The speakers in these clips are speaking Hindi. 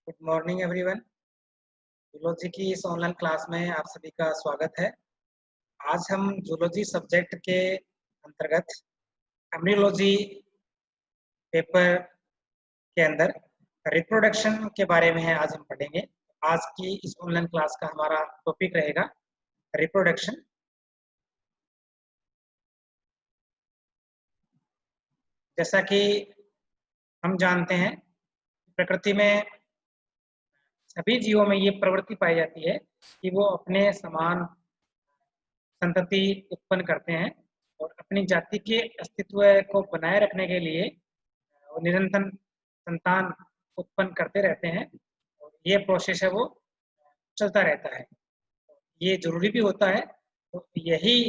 Good morning everyone. जूलॉजी की इस ऑनलाइन क्लास में आप सभी का स्वागत है। आज हम जूलॉजी सब्जेक्ट के अंतर्गत एम्ब्रियोलॉजी पेपर के अंदर रिप्रोडक्शन के बारे में है आज हम पढ़ेंगे। आज की इस ऑनलाइन क्लास का हमारा टॉपिक रहेगा रिप्रोडक्शन। जैसा कि हम जानते हैं, प्रकृति में सभी जीवों में ये प्रवृत्ति पाई जाती है कि वो अपने समान संतति उत्पन्न करते हैं और अपनी जाति के अस्तित्व को बनाए रखने के लिए वो निरंतर संतान उत्पन्न करते रहते हैं और ये प्रोसेस है वो चलता रहता है। ये जरूरी भी होता है। तो यही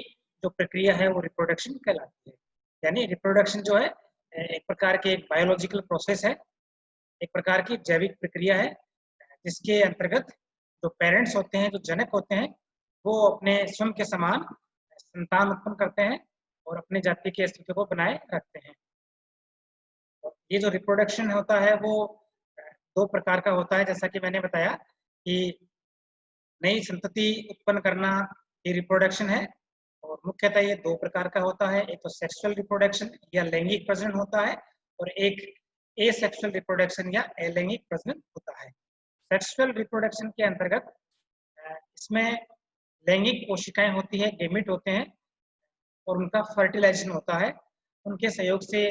जो प्रक्रिया है वो रिप्रोडक्शन कहलाती है। यानी रिप्रोडक्शन जो है एक प्रकार के बायोलॉजिकल प्रोसेस है, एक प्रकार की जैविक प्रक्रिया है, जिसके अंतर्गत जो पेरेंट्स होते हैं, जो जनक होते हैं, वो अपने स्वयं के समान संतान उत्पन्न करते हैं और अपनी जाति के अस्तित्व को बनाए रखते हैं। और ये जो रिप्रोडक्शन होता है वो दो प्रकार का होता है। जैसा कि मैंने बताया कि नई संतति उत्पन्न करना ये रिप्रोडक्शन है और मुख्यतः ये दो प्रकार का होता है। एक तो सेक्सुअल रिप्रोडक्शन या लैंगिक प्रजनन होता है और एक एसेक्सुअल रिप्रोडक्शन या अलैंगिक प्रजनन होता है। सेक्सुअल रिप्रोडक्शन के अंतर्गत इसमें लैंगिक कोशिकाएं होती है, गेमिट होते हैं और उनका फर्टिलाइजेशन होता है, उनके सहयोग से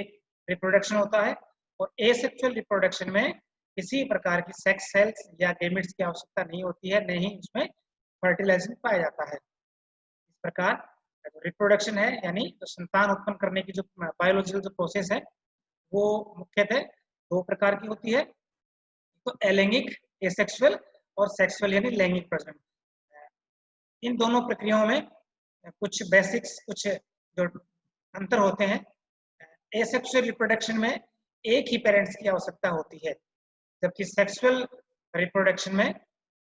रिप्रोडक्शन होता है। और एसेक्सुअल रिप्रोडक्शन में किसी प्रकार की सेक्स सेल्स या गेमिट्स की आवश्यकता नहीं होती है, नहीं उसमें फर्टिलाइजेशन पाया जाता है। इस प्रकार रिप्रोडक्शन है यानी तो संतान उत्पन्न करने की जो बायोलॉजिकल जो प्रोसेस है वो मुख्यतः दो प्रकार की होती है। तो अलैंगिक एसेक्सुअल और सेक्सुअल यानी लैंगिक प्रजनन। इन दोनों प्रक्रियाओं में कुछ बेसिक्स, कुछ जो अंतर होते हैं। एसेक्सुअल रिप्रोडक्शन में एक ही पेरेंट्स की आवश्यकता होती है, जबकि सेक्सुअल रिप्रोडक्शन में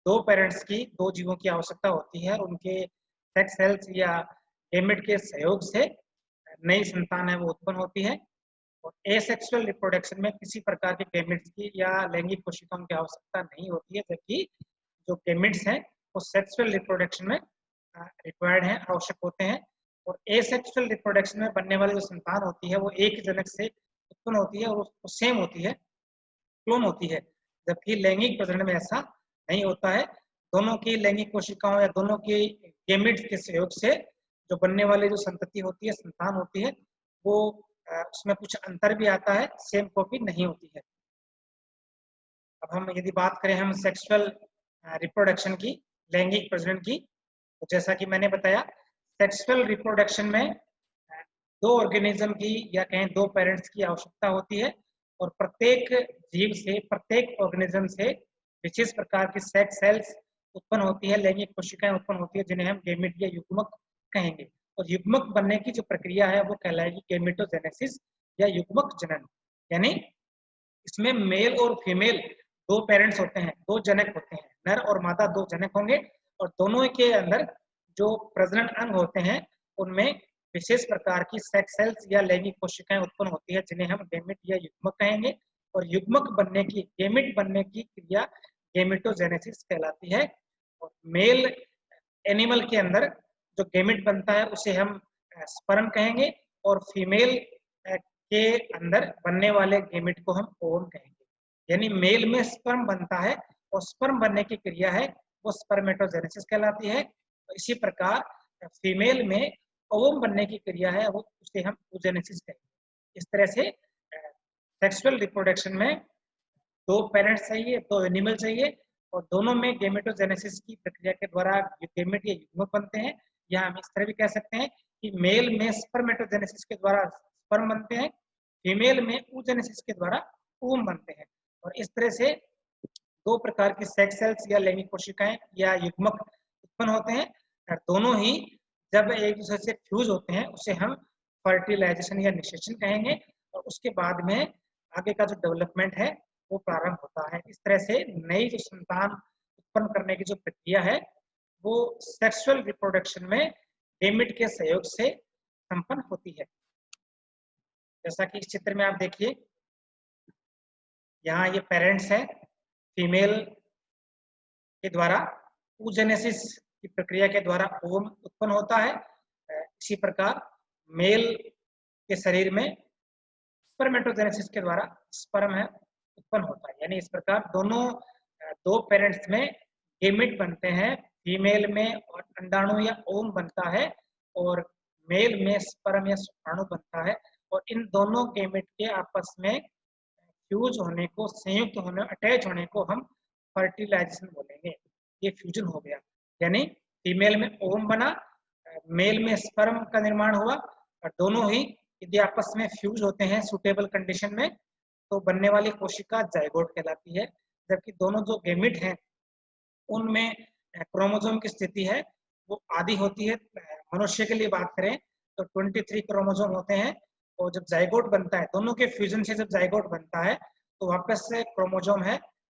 दो पेरेंट्स की, दो जीवों की आवश्यकता होती है और उनके सेक्स सेल्स या गेमेट के सहयोग से नई संतान है वो उत्पन्न होती है। और एसेक्सुअल रिप्रोडक्शन में किसी प्रकार के गेमेट्स की या लैंगिक कोशिकाओं की आवश्यकता नहीं होती है, जबकि जो गेमेट्स हैं वो सेक्सुअल रिप्रोडक्शन में रिक्वायर्ड हैं, आवश्यक होते हैं। और एसेक्सुअल रिप्रोडक्शन में बनने वाली जो संतान होती है वो एक जनक से उत्पन्न होती है और वो सेम होती है, क्लोन होती है। जबकि लैंगिक प्रजनन में ऐसा नहीं होता है। दोनों की लैंगिक कोशिकाओं या दोनों की गेमिट्स के सहयोग से जो बनने वाली जो संतति होती है, संतान होती है, वो उसमें कुछ अंतर भी आता है, सेम कॉपी नहीं होती है। अब हम यदि बात करें हम सेक्सुअल रिप्रोडक्शन की, लैंगिक प्रजनन की, तो जैसा कि मैंने बताया सेक्सुअल रिप्रोडक्शन में दो ऑर्गेनिज्म की या कहें दो पेरेंट्स की आवश्यकता होती है और प्रत्येक जीव से, प्रत्येक ऑर्गेनिज्म से विशेष प्रकार की सेक्स सेल्स उत्पन्न होती है, लैंगिक कोशिकाएं उत्पन्न होती है, जिन्हें हम गेमिट या युग्मक कहेंगे। और युग्मक बनने की जो प्रक्रिया है वो कहलाएगी गेमिटोजेनेसिस या युग्मक जनन। यानी इसमें मेल और फीमेल दो पेरेंट्स होते हैं, दो जनक होते हैं, नर और मादा दो जनक होंगे और दोनों के अंदर जो प्रजनन अंग होते हैं उनमें विशेष प्रकार की सेक्स सेल्स या लैंगिक कोशिकाएं उत्पन्न होती है, जिन्हें हम गेमिट या युग्मक कहेंगे। और युग्मक बनने की, गेमिट बनने की क्रिया गेमिटोजेनेसिस कहलाती है। और मेल एनिमल के अंदर जो गेमिट बनता है उसे हम स्पर्म कहेंगे और फीमेल के अंदर बनने वाले गेमिट को हम ओवम कहेंगे। यानी मेल में स्पर्म बनता है और स्पर्म बनने की क्रिया है वो स्पर्मेटोजेनेसिस कहलाती है। तो इसी प्रकार फीमेल में ओवम बनने की क्रिया है वो उसे हम oogenesis कहेंगे। इस तरह से सेक्सुअल रिप्रोडक्शन में दो पेरेंट्स चाहिए, दो एनिमल चाहिए और दोनों में गेमेटोजेनेसिस की प्रक्रिया के द्वारा गेमेट या युग्मक बनते हैं। या हम इस तरह भी कह सकते हैं कि मेल में स्पर्मेटोजेनेसिस के द्वारा स्पर्म बनते हैं, फीमेल में oogenesis के द्वारा ओवम बनते हैं। और इस तरह से दो प्रकार की सेक्स सेल्स या लैंगिक कोशिकाएं या युग्मक उत्पन्न होते हैं और दोनों ही जब एक दूसरे से फ्यूज होते हैं उसे हम फर्टिलाइजेशन या निषेचन कहेंगे। और उसके बाद में आगे का जो डेवलपमेंट है वो प्रारंभ होता है। इस तरह से नई जो संतान उत्पन्न करने की जो प्रक्रिया है वो सेक्सुअल रिप्रोडक्शन में गेमिट के सहयोग से संपन्न होती है। जैसा कि इस चित्र में आप देखिए, यहाँ ये पेरेंट्स है, फीमेल के द्वारा oogenesis की प्रक्रिया के द्वारा ओवम उत्पन्न होता है। इसी प्रकार मेल के शरीर में स्पर्मेटोजेनेसिस के द्वारा स्पर्म है उत्पन्न होता है। यानी इस प्रकार दोनों दो पेरेंट्स में गेमिट बनते हैं, फीमेल में और अंडाणु या ओवम बनता है और मेल में स्पर्म या शुक्राणु बनता है। और इन दोनों गेमिट के आपस में फ्यूज होने को, संयुक्त होने, अटैच होने को हम फर्टिलाइजेशन बोलेंगे। ये फ्यूजन हो गया, यानी फीमेल में ओवम बना, मेल में स्पर्म का निर्माण हुआ और दोनों ही यदि आपस में फ्यूज होते हैं सुटेबल कंडीशन में तो बनने वाली कोशिका जाइगोट कहलाती है। जबकि दोनों जो गेमिट हैं उनमें क्रोमोसोम की स्थिति है वो आधी होती है। मनुष्य के लिए बात करें तो 23 क्रोमोसोम होते हैं और जब जाइगोट बनता है, दोनों के फ्यूजन से जब जाइगोट बनता है तो वापस से क्रोमोसोम है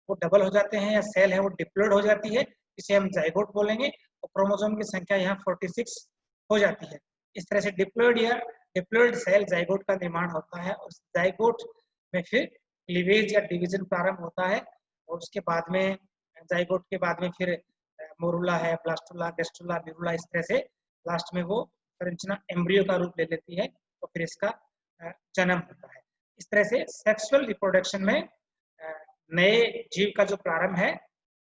वो डबल हो जाते हैं या सेल है वो डिप्लॉइड हो जाती है, इसे हम जाइगोट बोलेंगे। और क्रोमोसोम की संख्या यहाँ 46 हो जाती है। इस तरह से डिप्लॉइड या डिप्लॉइड सेल जाइगोट का निर्माण होता है और जाइगोट में फिर क्लीवेज या डिवीजन प्रारंभ होता है और उसके बाद में जाइगोट के बाद में फिर मोरुला है, ब्लास्टुला, गेस्टुला, न्यूरुला, इस तरह से लास्ट में वो संरचना एम्ब्रियो का रूप ले लेती है और फिर इसका जन्म होता है। इस तरह से सेक्सुअल रिप्रोडक्शन में नए जीव का जो प्रारंभ है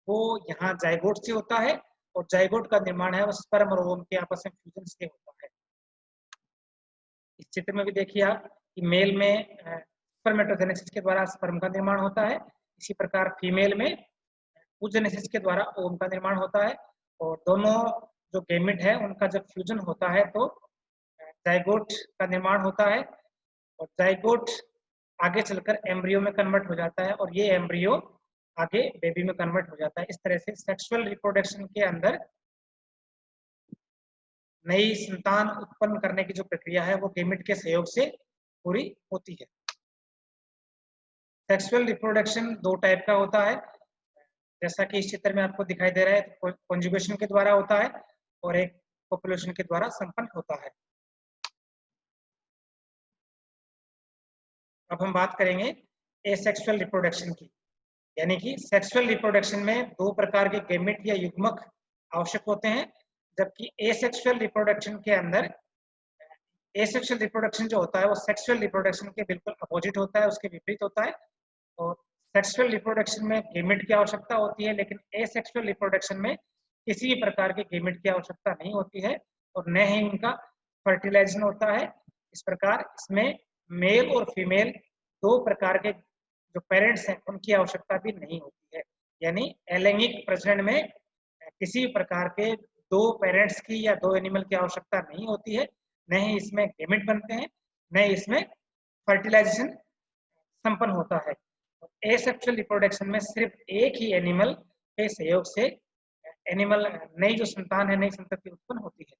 वो यहाँ जाइगोट से होता है और जाइगोट का निर्माण है वो स्पर्म और ओवम के आपस में फ्यूजन से होता है। इस चित्र में भी देखिए आप कि मेल में स्पर्मेटोजेनेसिस के द्वारा स्पर्म का निर्माण होता है, इसी प्रकार फीमेल में oogenesis के द्वारा ओवम का निर्माण होता है और दोनों जो गेमिट है उनका जब फ्यूजन होता है तो जाइगोट का निर्माण होता है और जाइगोट आगे चलकर एम्ब्रियो में कन्वर्ट हो जाता है और ये एम्ब्रियो आगे बेबी में कन्वर्ट हो जाता है। इस तरह से सेक्सुअल रिप्रोडक्शन के अंदर नई संतान उत्पन्न करने की जो प्रक्रिया है वो गेमिट के सहयोग से पूरी होती है। सेक्सुअल रिप्रोडक्शन दो टाइप का होता है, जैसा कि इस चित्र में आपको दिखाई दे रहा है, कॉन्जुगेशन के द्वारा होता है और एक पॉपुलेशन के द्वारा संपन्न होता है। अब हम बात करेंगे एसेक्सुअल रिप्रोडक्शन की, यानी कि सेक्सुअल रिप्रोडक्शन में दो प्रकार के गेमेट या युग्मक आवश्यक होते हैं, जबकि एसेक्सुअल रिप्रोडक्शन के अंदर एसेक्सुअल रिप्रोडक्शन जो होता है वो सेक्सुअल रिप्रोडक्शन के बिल्कुल अपोजिट होता है, उसके विपरीत होता है। और सेक्सुअल रिप्रोडक्शन में गेमेट की आवश्यकता होती है, लेकिन एसेक्सुअल रिप्रोडक्शन में किसी भी प्रकार के गेमेट की आवश्यकता नहीं होती है और न ही उनका फर्टिलाइजेशन होता है। इस प्रकार इसमें मेल और फीमेल दो प्रकार के जो पेरेंट्स हैं उनकी आवश्यकता भी नहीं होती है। यानी अलैंगिक प्रजनन में किसी भी प्रकार के दो पेरेंट्स की या दो एनिमल की आवश्यकता नहीं होती है, न ही इसमें गेमेट बनते हैं, न ही इसमें फर्टिलाइजेशन संपन्न होता है। एसेक्सुअल रिप्रोडक्शन में सिर्फ एक ही एनिमल के सहयोग से एनिमल नई जो संतान है, नई संतति उत्पन्न होती है।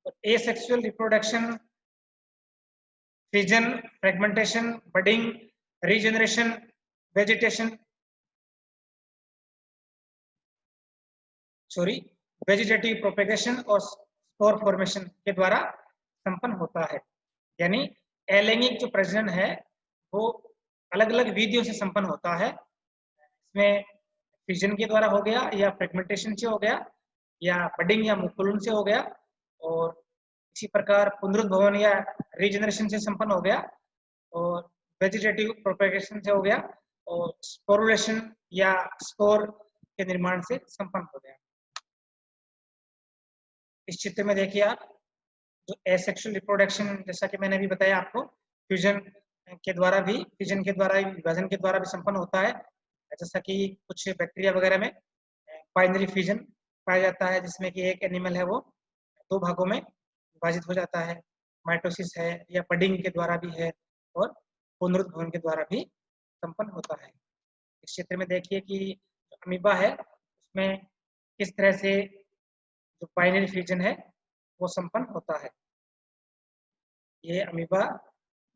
तो asexual reproduction fission, fragmentation, budding, regeneration, vegetative propagation और स्पोर फॉर्मेशन के द्वारा संपन्न होता है। यानी अलैंगिक जो प्रजनन है वो अलग अलग विधियों से संपन्न होता है। इसमें फिजन के द्वारा हो गया या फ्रेगमेंटेशन से हो गया या बडिंग या मुकुलन से हो गया और इसी प्रकार पुनरुद्भवन या रीजनरेशन से संपन्न हो गया और वेजिटेटिव प्रोपेगेशन से हो गया और स्पोरुलेशन या स्पोर के निर्माण से संपन्न हो गया। इस चित्र में देखिए आप जो एसेक्सुअल रिप्रोडक्शन, जैसा कि मैंने अभी बताया आपको, फ्यूजन के द्वारा भी, फिजन के द्वारा, विभाजन के द्वारा भी संपन्न होता है। जैसा कि कुछ बैक्टीरिया वगैरह में बाइनरी फ्यूजन पाया जाता है जिसमें कि एक एनिमल है वो दो भागों में विभाजित हो जाता है, माइटोसिस है, या बडिंग के द्वारा भी है और पुनरुद्भवन के द्वारा भी संपन्न होता है। इस क्षेत्र में देखिए कि जो अमीबा है उसमें किस तरह से जो बाइनरी फ्यूजन है वो संपन्न होता है। ये अमीबा,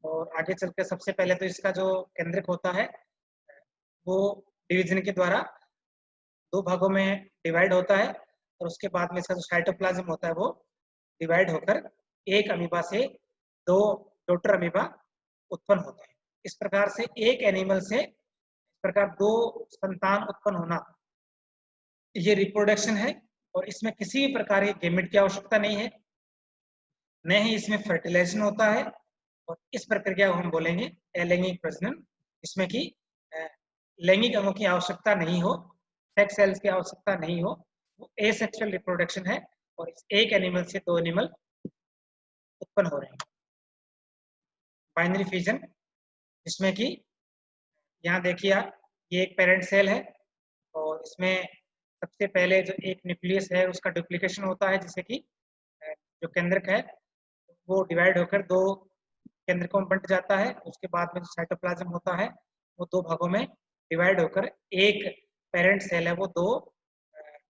और आगे चलकर सबसे पहले तो इसका जो केंद्रक होता है वो डिवीजन के द्वारा दो भागों में डिवाइड होता है और उसके बाद में इसका जो साइटोप्लाज्म होता है वो डिवाइड होकर एक अमीबा से दो डॉटर अमीबा उत्पन्न होते हैं। इस प्रकार से एक एनिमल से इस प्रकार दो संतान उत्पन्न होना ये रिप्रोडक्शन है, और इसमें किसी भी प्रकार के गेमेट की आवश्यकता नहीं है, न ही इसमें फर्टिलाइजेशन होता है। और इस प्रक्रिया को हम बोलेंगे अलैंगिक प्रजनन, जिसमें कि लैंगिक अंगों की आवश्यकता नहीं हो, सेक्स सेल्स की आवश्यकता नहीं हो, वो एसेक्सुअल रिप्रोडक्शन है। और एक एनिमल से दो एनिमल उत्पन्न हो रहे हैं। बाइनरी फिजन, जिसमें कि यहाँ देखिए आप, ये एक पेरेंट सेल है और इसमें सबसे पहले जो एक न्यूक्लियस है उसका डुप्लीकेशन होता है, जिससे कि जो केंद्रक है वो डिवाइड होकर दो केंद्रकों में बंट जाता है। उसके बाद में जो साइटोप्लाज्म होता है वो दो भागों में डिवाइड होकर एक पेरेंट सेल है वो दो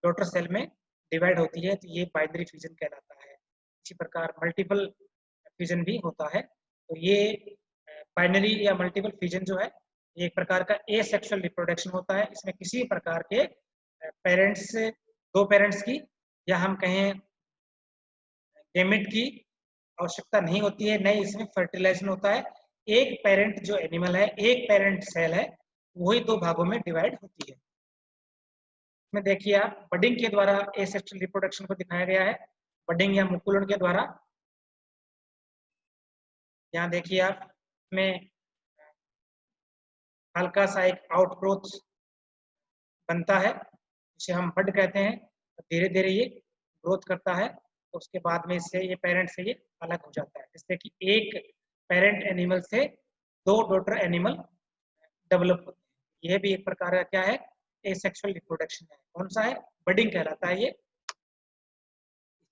डॉटर सेल में डिवाइड होती है, तो ये बाइनरी फ्यूजन कहलाता है। इसी प्रकार मल्टीपल फ्यूजन भी होता है। तो ये बाइनरी या मल्टीपल फ्यूजन जो है ये एक प्रकार का एसेक्सुअल रिप्रोडक्शन होता है। इसमें किसी प्रकार के पेरेंट्स, दो पेरेंट्स की या हम कहें गेमेट की आवश्यकता नहीं होती है, नहीं इसमें फर्टिलाइजेशन होता है। एक पेरेंट जो एनिमल है, एक पेरेंट सेल है, वही दो भागों में डिवाइड होती है। इसमें देखिए आप, बडिंग के द्वारा एसेक्सुअल रिप्रोडक्शन को दिखाया गया है, बडिंग या मुकुलन के द्वारा। यहाँ देखिए आप, इसमें हल्का सा एक आउटग्रोथ बनता है, जिसे हम बड कहते हैं। धीरे धीरे ये ग्रोथ करता है, तो उसके बाद में इससे ये पेरेंट से ये अलग हो जाता है, जिससे कि एक पेरेंट एनिमल से दो डॉटर एनिमल डेवलप होते हैं। यह भी एक प्रकार का क्या है, एसेक्सुअल रिप्रोडक्शन है। कौन सा है, बडिंग कहलाता है। ये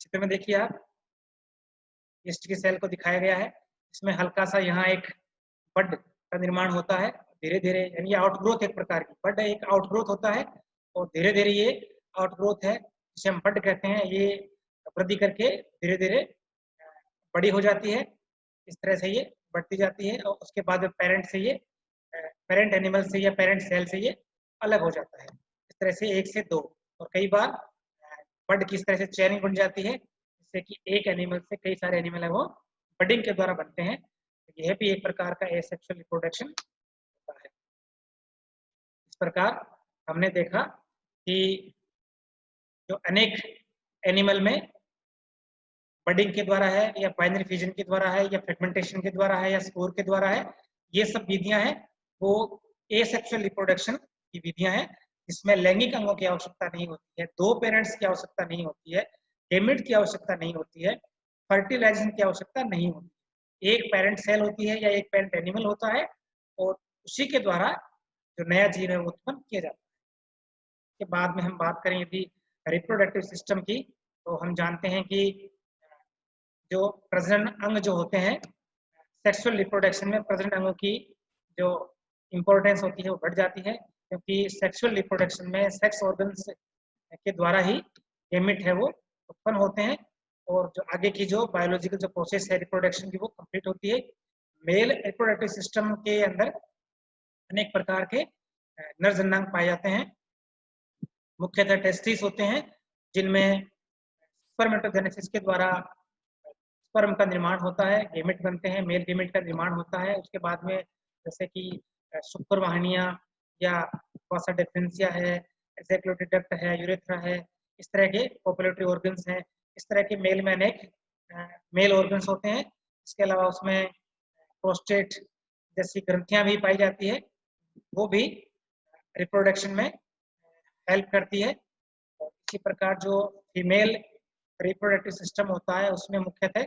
चित्र में देखिए आप, ईस्ट की सेल को दिखाया गया है। इसमें हल्का सा यहाँ एक बड का निर्माण होता है धीरे धीरे, यानी आउटग्रोथ एक प्रकार की, बड एक आउटग्रोथ होता है और धीरे धीरे ये आउटग्रोथ है जिसे हम बड कहते हैं, ये वृद्धि करके धीरे धीरे बड़ी हो जाती है। इस तरह से ये बढ़ती जाती है और उसके बाद पेरेंट से ये पेरेंट एनिमल से या पेरेंट सेल से ये अलग हो जाता है। इस तरह से एक से दो, और कई बार बड की इस तरह से चेयरिंग बन जाती है, जिससे कि एक एनिमल से कई सारे एनिमल है वो बडिंग के द्वारा बनते हैं। यह भी एक प्रकार का एसेक्सुअल रिप्रोडक्शन होता है। इस प्रकार हमने देखा कि जो अनेक एनिमल में बडिंग के द्वारा है या बाइनरी फ्यूजन के द्वारा है या फ्रेगमेंटेशन के द्वारा है या स्पोर के द्वारा है, ये सब विधियां हैं वो एसेक्सुअल रिप्रोडक्शन की विधियां हैं, जिसमें लैंगिक अंगों की आवश्यकता नहीं होती है, दो पेरेंट्स की आवश्यकता नहीं होती है, गेमेट की आवश्यकता नहीं होती है, फर्टिलाइजेशन की आवश्यकता नहीं होती है। एक पेरेंट सेल होती है या एक पेरेंट एनिमल होता है और उसी के द्वारा जो नया जीव है वो उत्पन्न किया जाता है। के बाद में हम बात करें यदि रिप्रोडक्टिव सिस्टम की, तो हम जानते हैं कि जो प्रजनन अंग जो होते हैं, सेक्सुअल रिप्रोडक्शन में प्रजनन अंगों की जो इम्पोर्टेंस होती है वो बढ़ जाती है, क्योंकि सेक्सुअल रिप्रोडक्शन में सेक्स ऑर्गन्स के द्वारा ही गेमेट है वो उत्पन्न होते हैं, और जो आगे की जो बायोलॉजिकल जो प्रोसेस है रिप्रोडक्शन की वो कंप्लीट होती है। मेल रिप्रोडक्टिव सिस्टम के अंदर अनेक प्रकार के नर जनांग पाए जाते हैं। मुख्यतः टेस्टिस होते हैं, जिनमें स्पर्मेटोजेनेसिस के द्वारा स्पर्म का निर्माण होता है, गेमेट बनते हैं, मेल गेमेट का निर्माण होता है। उसके बाद में जैसे कि शुक्रवाहिनियां या वासा डिफरेंशिया है, एजेक्युलेटरी डक्ट है, यूरेथ्रा है, इस तरह के पॉपुलेटरी ऑर्गन्स हैं। इस तरह के मेल में अनेक मेल ऑर्गन्स होते हैं। इसके अलावा उसमें प्रोस्टेट जैसी ग्रंथियां भी पाई जाती है, वो भी रिप्रोडक्शन में हेल्प करती है। और इसी प्रकार जो फीमेल रिप्रोडक्टिव सिस्टम होता है उसमें मुख्यतः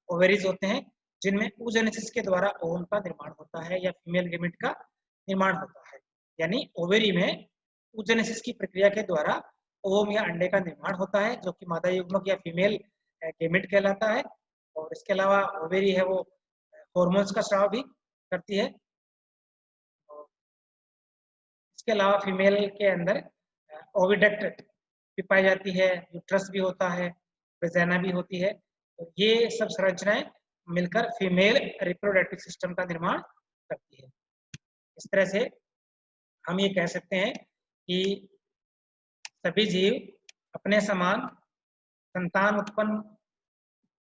ओवेरीज होते हैं, जिनमें oogenesis के द्वारा ओवम का निर्माण होता है या फीमेल गेमेट का निर्माण होता है। यानी ओवेरी में oogenesis की प्रक्रिया के द्वारा ओवम या अंडे का निर्माण होता है, जो कि मादा युग्मक या फीमेल गेमेट कहलाता है। और इसके अलावा ओवेरी है वो हॉर्मोन्स का स्राव भी करती है। इसके अलावा फीमेल के अंदर ओविडक्ट भी पाई जाती है, यूट्रस भी होता है, वेजाइना भी होती है। तो ये सब संरचनाएं मिलकर फीमेल रिप्रोडक्टिव सिस्टम का निर्माण करती है। इस तरह से हम ये कह सकते हैं कि सभी जीव अपने समान संतान उत्पन्न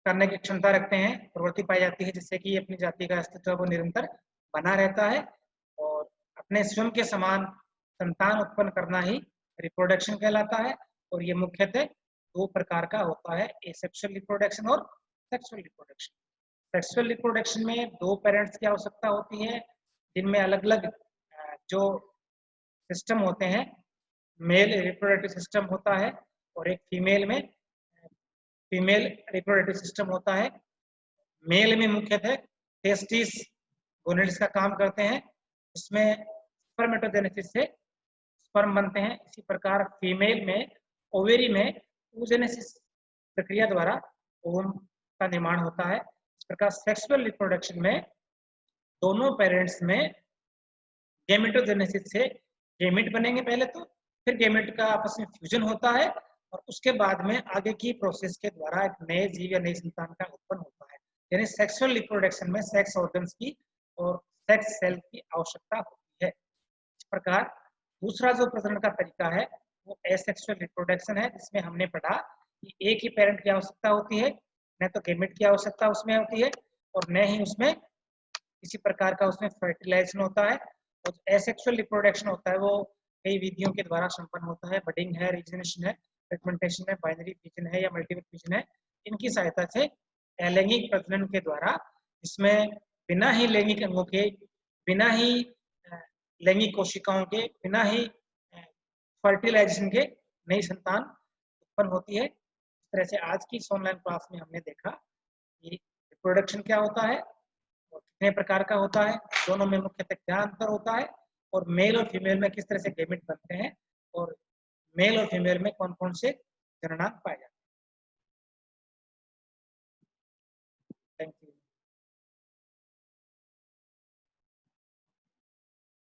करने की क्षमता रखते हैं, प्रवृत्ति पाई जाती है, जिससे कि अपनी जाति का अस्तित्व वो निरंतर बना रहता है और अपने स्वयं के समान संतान उत्पन्न करना ही रिप्रोडक्शन कहलाता है। और ये मुख्यतः दो प्रकार का होता है, एसेक्सुअल रिप्रोडक्शन और सेक्सुअल रिप्रोडक्शन। सेक्सुअल रिप्रोडक्शन में दो पेरेंट्स की आवश्यकता होती है, जिनमें अलग अलग जो सिस्टम होते हैं, मेल रिप्रोडक्टिव सिस्टम होता है और एक फीमेल में फीमेल रिप्रोडक्टिव सिस्टम होता है। मेल में मुख्यतः टेस्टिस गोनेड्स का काम करते हैं, इसमें स्पर्मेटोजेनेसिस से स्पर्म बनते हैं। इसी प्रकार फीमेल में ओवेरी में oogenesis प्रक्रिया द्वारा ओवम का निर्माण होता है। इस प्रकार सेक्सुअल रिप्रोडक्शन में दोनों पेरेंट्स में गैमेटोजेनेसिस से गैमेट बनेंगे पहले तो, फिर गैमेट का आपस में फ्यूजन होता है और उसके बाद में आगे की प्रोसेस के द्वारा एक नए जीव या नई संतान का उत्पन्न होता है। यानी सेक्सुअल रिप्रोडक्शन में सेक्स ऑर्गन्स की और सेक्स सेल की आवश्यकता होती है। इस प्रकार दूसरा जो प्रजनन का तरीका है वो एसेक्सुअल रिप्रोडक्शन है, जिसमें हमने पढ़ा कि एक ही पेरेंट की आवश्यकता होती है, न तो गैमेट की आवश्यकता उसमें होती है और न ही उसमें किसी प्रकार का उसमें फर्टिलाइजेशन होता है। और एसेक्सुअल रिप्रोडक्शन होता है वो कई विधियों के द्वारा संपन्न होता है, बडिंग है, रिजनेशन है, फ्रेगमेंटेशन है, बाइनरी फिजन है या मल्टीपल फिजन है। इनकी सहायता से अलैंगिक प्रजनन के द्वारा, इसमें बिना ही लैंगिक अंगों के, बिना ही लैंगिक कोशिकाओं के, बिना ही फर्टिलाइजेशन के नई संतान उत्पन्न होती है। इस तरह से आज की इस ऑनलाइन क्लास में हमने देखा कि रिप्रोडक्शन क्या होता है और कितने प्रकार का होता है, दोनों में मुख्यतः क्या अंतर होता है और मेल और फीमेल में किस तरह से गैमेट बनते हैं और मेल और फीमेल में कौन कौन से जननांग पाए जाते हैं। Thank you.